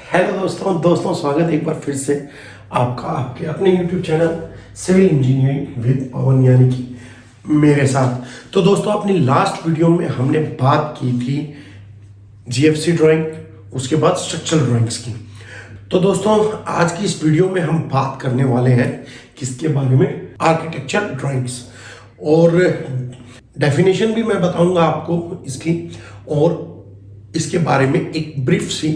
Hello दोस्तों स्वागत है एक बार फिर से आपका आपके अपने YouTube channel civil engineering with Pawan यानी कि मेरे साथ। तो दोस्तों अपनी लास्ट वीडियो में हमने बात की थी जीएफसी ड्राइंग, उसके बाद स्ट्रक्चरल ड्राइंग्स की। तो दोस्तों आज की इस वीडियो में हम बात करने वाले हैं किसके बारे में, आर्किटेक्चर ड्राइंग्स, और डेफिनेशन भी मैं बताऊंगा आपको इसकी, और इसके बारे में एक ब्रीफ सी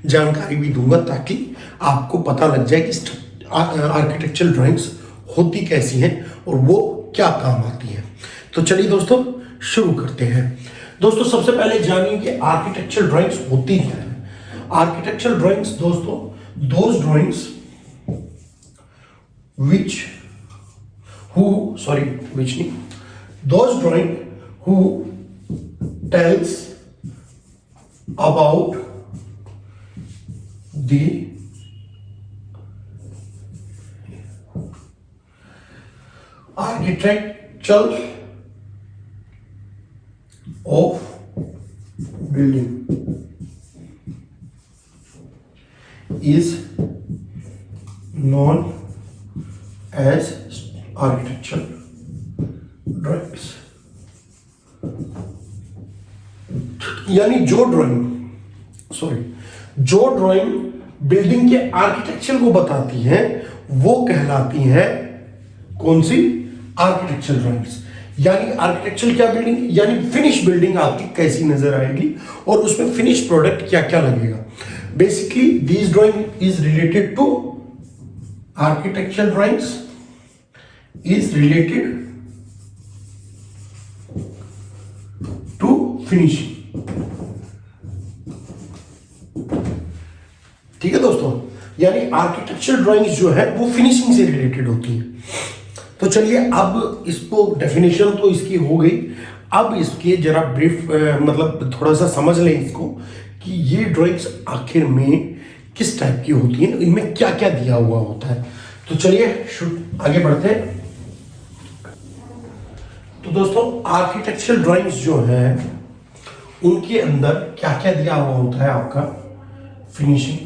जानकारी भी दूंगा ताकि आपको पता लग जाए कि आर्किटेक्चरल ड्राइंग्स होती कैसी हैं और वो क्या काम आती हैं। तो चलिए दोस्तों शुरू करते हैं। दोस्तों सबसे पहले जानिए कि आर्किटेक्चरल ड्राइंग्स होती क्या है। आर्किटेक्चरल ड्राइंग्स दोस्तों those drawings those drawing who tells about the architecture of building is known as architecture drawings. यानी जो ड्राइंग बिल्डिंग के आर्किटेक्चर को बताती है वो कहलाती है कौन सी, आर्किटेक्चर ड्राइंग्स। यानी आर्किटेक्चर क्या, बिल्डिंग यानी फिनिश बिल्डिंग आपकी कैसी नजर आएगी और उसमें फिनिश प्रोडक्ट क्या क्या लगेगा। Basically this drawing is related to architecture drawings is related to finishing. ठीक है दोस्तों, यानी आर्किटेक्चर ड्राइंग्स जो है वो फिनिशिंग से रिलेटेड होती है। तो चलिए अब इसको डेफिनेशन तो इसकी हो गई, अब इसके जरा ब्रीफ मतलब थोड़ा सा समझ लें इसको कि ये ड्राइंग्स आखिर में किस टाइप की होती हैं, इनमें क्या क्या दिया हुआ होता है। तो चलिए आगे बढ़ते हैं। तो दोस्तों आर्किटेक्चरल ड्राइंग्स जो है उनके अंदर क्या क्या दिया हुआ होता है, आपका फिनिशिंग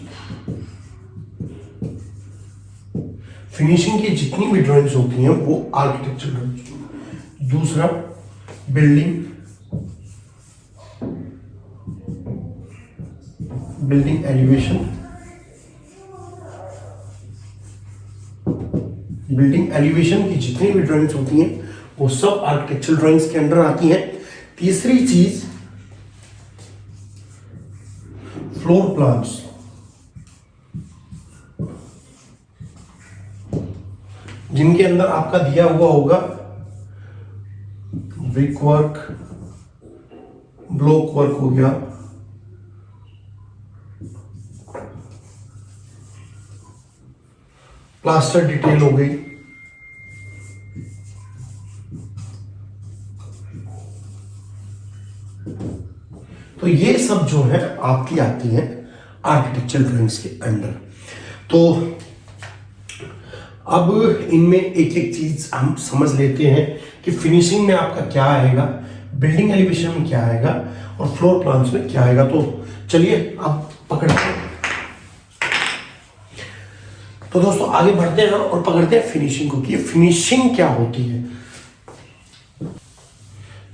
की जितनी भी ड्राइंग्स होती हैं वो आर्किटेक्चरल ड्राइंग्स। दूसरा बिल्डिंग एलिवेशन की जितनी भी ड्राइंग्स होती हैं वो सब आर्किटेक्चरल ड्राइंग्स के अंडर आती हैं। तीसरी चीज फ्लोर प्लान्स, जिनके अंदर आपका दिया हुआ होगा ब्रिक वर्क, ब्लॉक वर्क हो गया, प्लास्टर डिटेल हो गई, तो ये सब जो है आपकी आती है आर्किटेक्चरल ड्राइंग्स के अंडर। तो अब इनमें एक एक चीज हम समझ लेते हैं कि फिनिशिंग में आपका क्या आएगा, बिल्डिंग एलिवेशन में क्या आएगा और फ्लोर प्लान्स में क्या आएगा। तो चलिए अब पकड़ते हैं। तो दोस्तों आगे बढ़ते हैं और पकड़ते हैं फिनिशिंग को कि फिनिशिंग क्या होती है।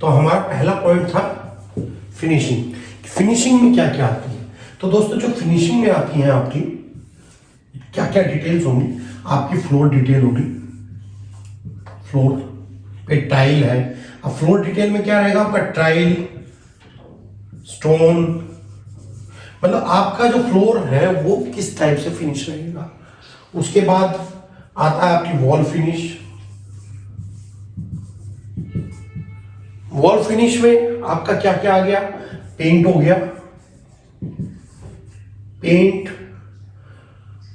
तो हमारा पहला पॉइंट था फिनिशिंग में क्या क्या आती है। तो दोस्तों जो फिनिशिंग में आती है आपकी क्या क्या डिटेल्स होंगी, आपकी फ्लोर डिटेल होगी, फ्लोर पे टाइल है। अब फ्लोर डिटेल में क्या रहेगा आपका, टाइल, स्टोन, मतलब आपका जो फ्लोर है वो किस टाइप से फिनिश रहेगा। उसके बाद आता है आपकी वॉल फिनिश में आपका क्या क्या आ गया, पेंट हो गया, पेंट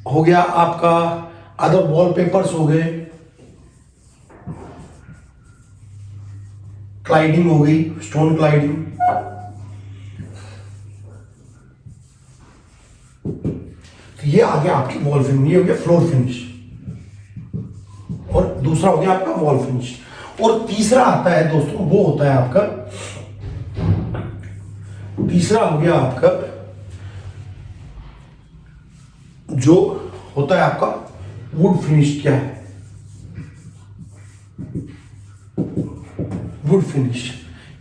हो गया आपका, अदर वॉलपेपर्स हो गए, क्लाइडिंग हो गई, स्टोन क्लाइडिंग, तो ये आ गया आपकी वॉल फिनिश, ये हो गया फ्लोर फिनिश, और दूसरा हो गया आपका वॉल फिनिश। और तीसरा आता है दोस्तों वो होता है आपका, तीसरा हो गया आपका जो होता है आपका वुड फिनिश क्या है, वुड फिनिश,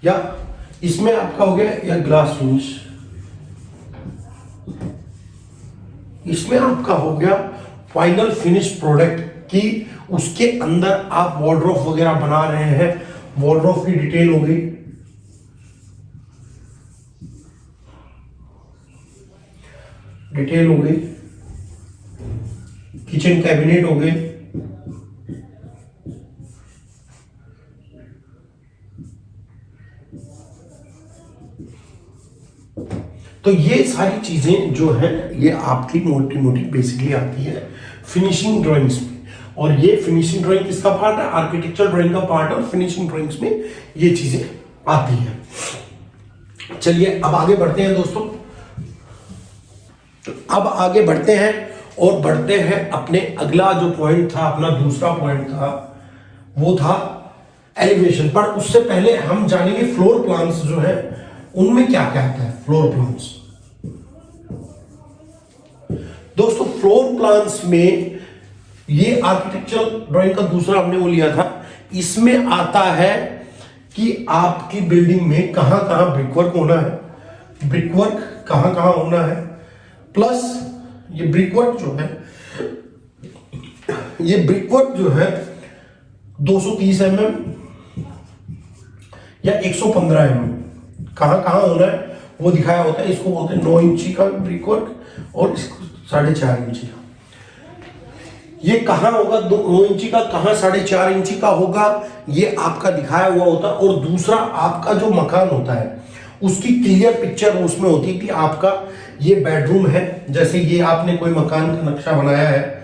या इसमें आपका हो गया या ग्लास फिनिश, इसमें आपका हो गया फाइनल फिनिश प्रोडक्ट की उसके अंदर आप वॉर्डरोब वगैरह बना रहे हैं, वॉर्डरोब की डिटेल हो गई, डिटेल हो गई, किचन कैबिनेट हो गए, तो ये सारी चीजें जो है ये आपकी मोटी मोटी बेसिकली आती है फिनिशिंग ड्राइंग्स में। और ये फिनिशिंग ड्राइंग किसका पार्ट है, आर्किटेक्चर ड्राइंग का पार्ट है, और फिनिशिंग ड्राइंग्स में ये चीजें आती है। चलिए अब आगे बढ़ते हैं दोस्तों, अब आगे बढ़ते हैं और बढ़ते हैं अपने अगला जो पॉइंट था, अपना दूसरा पॉइंट था, वो था एलिवेशन। पर उससे पहले हम जानेंगे फ्लोर प्लान्स जो है उनमें क्या क्या आता है। फ्लोर प्लान्स दोस्तों, फ्लोर प्लान्स में ये आर्किटेक्चरल ड्राइंग का दूसरा हमने वो लिया था, इसमें आता है कि आपकी बिल्डिंग में कहां कहां ब्रिकवर्क होना है, ब्रिकवर्क कहां कहां होना है, प्लस ये ब्रिकवर्क जो है, ये ब्रिकवर्क जो है 230 या 115 कहां कहां होना है वो दिखाया होता है। इसको बोलते हैं 9 इंची का ब्रिकवर्क और इसको 4.5 इंची का। ये कहां होगा 9 इंची का, कहां 4.5 इंची का होगा, ये आपका दिखाया हुआ होता है। और दूसरा आपका जो मकान होता है उसकी क्लियर पिक्चर उसमें होती है कि आपका ये बेडरूम है, जैसे ये आपने कोई मकान का नक्शा बनाया है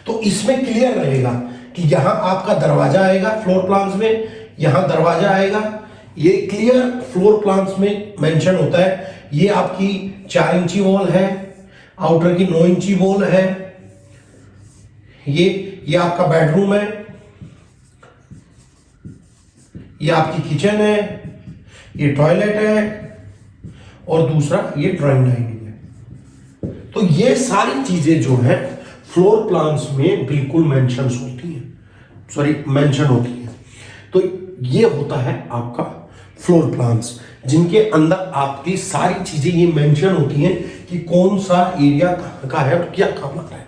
तो इसमें क्लियर रहेगा कि यहां आपका दरवाजा आएगा, फ्लोर प्लान्स में यहां दरवाजा आएगा, ये क्लियर फ्लोर प्लान्स में मेंशन होता है। ये आपकी 4 इंची वॉल है, आउटर की 9 इंची वॉल है, ये आपका बेडरूम है, ये आपकी किचन है, ये टॉयलेट है, और दूसरा ये ड्राइंग डाइनिंग है। तो ये सारी चीजें जो हैं फ्लोर प्लान्स में बिल्कुल मेंशन होती हैं, मेंशन होती हैं। तो ये होता है आपका फ्लोर प्लान्स, जिनके अंदर आपकी सारी चीजें ये मेंशन होती हैं कि कौन सा एरिया कहाँ का है और क्या काम आता है,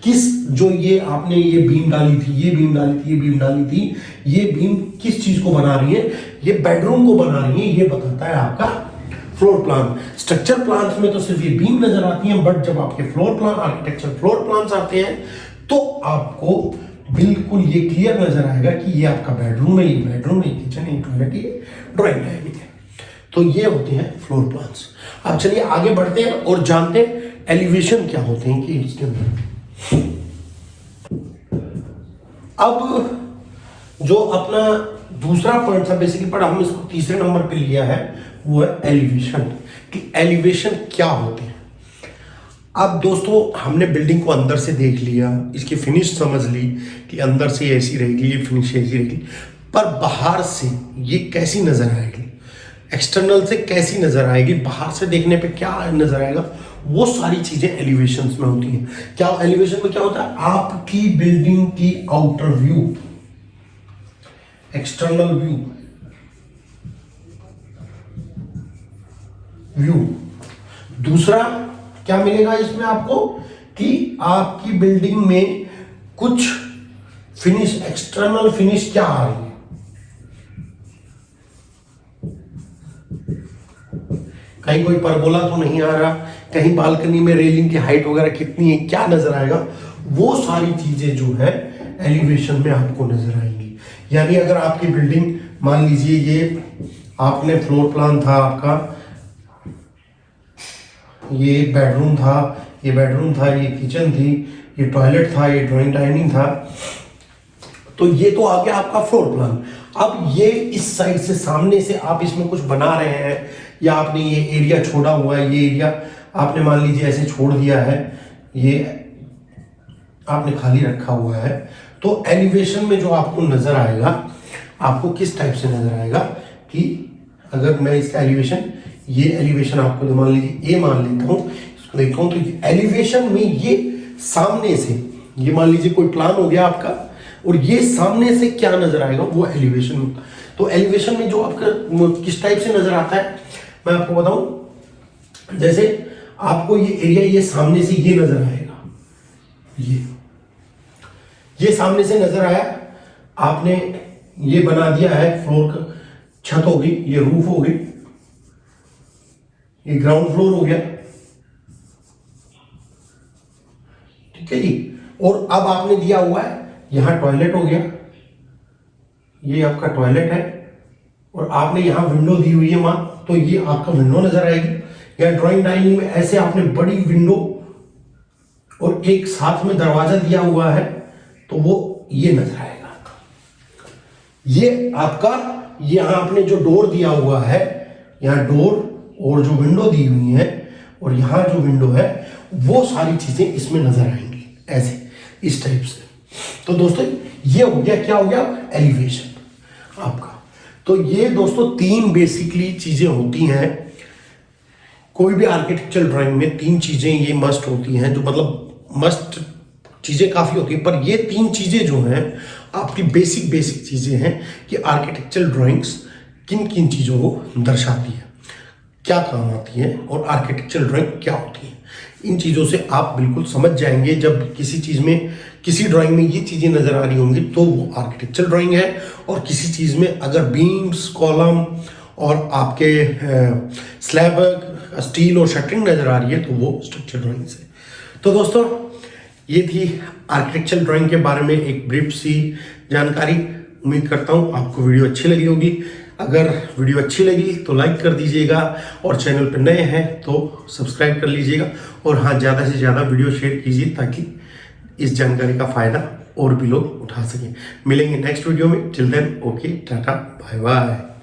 किस जो ये आपने ये बीम डाली थी, ये बीम डाली थी, ये बीम डाली थी, ये बीम किस चीज को बना रही है, ये बेडरूम को बना रही है, ये बताता है आपका फ्लोर प्लान। स्ट्रक्चर प्लान्स में तो सिर्फ ये बीम नजर आती हैं, बट जब आपके floor plan, architecture floor plans आते हैं तो आपको बिल्कुल ये क्लियर नजर आएगा कि ये आपका बेडरूम है, ये बेडरूम है, किचन है, टॉयलेट है, ड्राइंग डाइनिंग है। तो ये होते हैं फ्लोर प्लान्स। अब चलिए आगे बढ़ते हैं और जानते हैं एलिवेशन क्या होते हैं कि इसके अंदर। अब जो अपना दूसरा पॉइंट था बेसिकली, पर हम इसको तीसरे नंबर पे लिया है, वो है एलिवेशन, कि एलिवेशन क्या होते हैं। अब दोस्तों हमने बिल्डिंग को अंदर से देख लिया, इसकी फिनिश समझ ली कि अंदर से ऐसी रहेगी, ये फिनिश ऐसी रहेगी, पर बाहर से ये कैसी नजर आएगी, एक्सटर्नल से कैसी नजर आएगी, बाहर से देखने पे क्या नजर आएगा, वो सारी चीजें एलिवेशंस में होती हैं। क्या एलिवेशन में क्या होता है, आपकी बिल्डिंग की आउटर व्यू, एक्सटर्नल व्यू। दूसरा क्या मिलेगा इसमें आपको कि आपकी बिल्डिंग में कुछ फिनिश, एक्सटर्नल फिनिश क्या आ रही है, कहीं कोई परगोला तो नहीं आ रहा, कहीं बालकनी में रेलिंग की हाइट वगैरह कितनी है, क्या नजर आएगा, वो सारी चीजें जो है एलिवेशन में आपको नजर आएंगी। यानी अगर आपकी बिल्डिंग मान लीजिए ये आपने फ्लोर प्लान था आपका, ये बेडरूम था, ये बेडरूम था, ये किचन थी, ये टॉयलेट था, ये ड्राइंग डाइनिंग था, तो ये तो आ गया आपका फ्लोर प्लान। अब ये इस साइड से, सामने से आप इसमें कुछ बना रहे हैं, या आपने ये एरिया छोड़ा हुआ है, ये एरिया आपने मान लीजिए ऐसे छोड़ दिया है, ये आपने खाली रखा हुआ है, तो एलिवेशन में जो आपको नजर आएगा, आपको किस टाइप से नजर आएगा कि अगर मैं इसका एलिवेशन ये एलिवेशन आपको मान लीजिए ए मान लेता हूँ, इसको देखता हूँ। तो एलिवेशन में ये सामने से, ये मान लीजिए कोई प्लान हो गया आपका, और ये सामने से क्या नजर आएगा वो एलिवेशन में। तो एलिवेशन में जो आपका किस टाइप से नजर आता है मैं आपको बताऊं। जैसे आपको ये एरिया, ये सामने से ये नजर आएगा, ये सामने से नजर आया, आपने ये बना दिया है फ्लोर का, छत होगी, ये रूफ होगी, ये ग्राउंड फ्लोर हो गया, ठीक है जी। और अब आपने दिया हुआ है यहां टॉयलेट हो गया, ये आपका टॉयलेट है, और आपने यहां विंडो दी हुई है मां, तो ये आपका विंडो नजर आएगी। या ड्राइंग डाइनिंग में ऐसे आपने बड़ी विंडो और एक साथ में दरवाजा दिया हुआ है, तो वो ये नजर आएगा। ये आपका यहां आपने जो डोर दिया हुआ है, यहां डोर और जो विंडो दी हुई है, और यहां जो विंडो है, वो सारी चीजें इसमें नजर आएंगी ऐसे, इस टाइप से। तो दोस्तों ये हो गया, क्या हो गया, एलिवेशन आपका। तो ये दोस्तों 3 बेसिकली चीजें होती हैं कोई भी आर्किटेक्चरल ड्राइंग में। 3 चीजें ये मस्ट होती हैं, जो मतलब मस्ट चीजें काफी होती है, पर ये 3 चीजें जो हैं आपकी बेसिक चीजें हैं कि आर्किटेक्चरल ड्राइंग्स किन किन चीजों को दर्शाती है, क्या काम आती है, और आर्किटेक्चरल ड्राइंग क्या होती है। इन चीज़ों से आप बिल्कुल समझ जाएंगे। जब किसी चीज़ में, किसी ड्राइंग में ये चीज़ें नज़र आ रही होंगी तो वो आर्किटेक्चरल ड्राइंग है, और किसी चीज़ में अगर बीम्स, कॉलम और आपके स्लैब, स्टील और शटरिंग नज़र आ रही है तो वो स्ट्रक्चर ड्राइंग है। तो दोस्तों ये थी आर्किटेक्चरल ड्राइंग के बारे में एक ब्रीफ सी जानकारी। उम्मीद करता हूँ आपको वीडियो अच्छी लगी होगी। अगर वीडियो अच्छी लगी तो लाइक कर दीजिएगा, और चैनल पर नए हैं तो सब्सक्राइब कर लीजिएगा, और हाँ, ज़्यादा से ज़्यादा वीडियो शेयर कीजिए ताकि इस जानकारी का फ़ायदा और भी लोग उठा सकें। मिलेंगे नेक्स्ट वीडियो में। Till then okay, ta-ta, bye bye.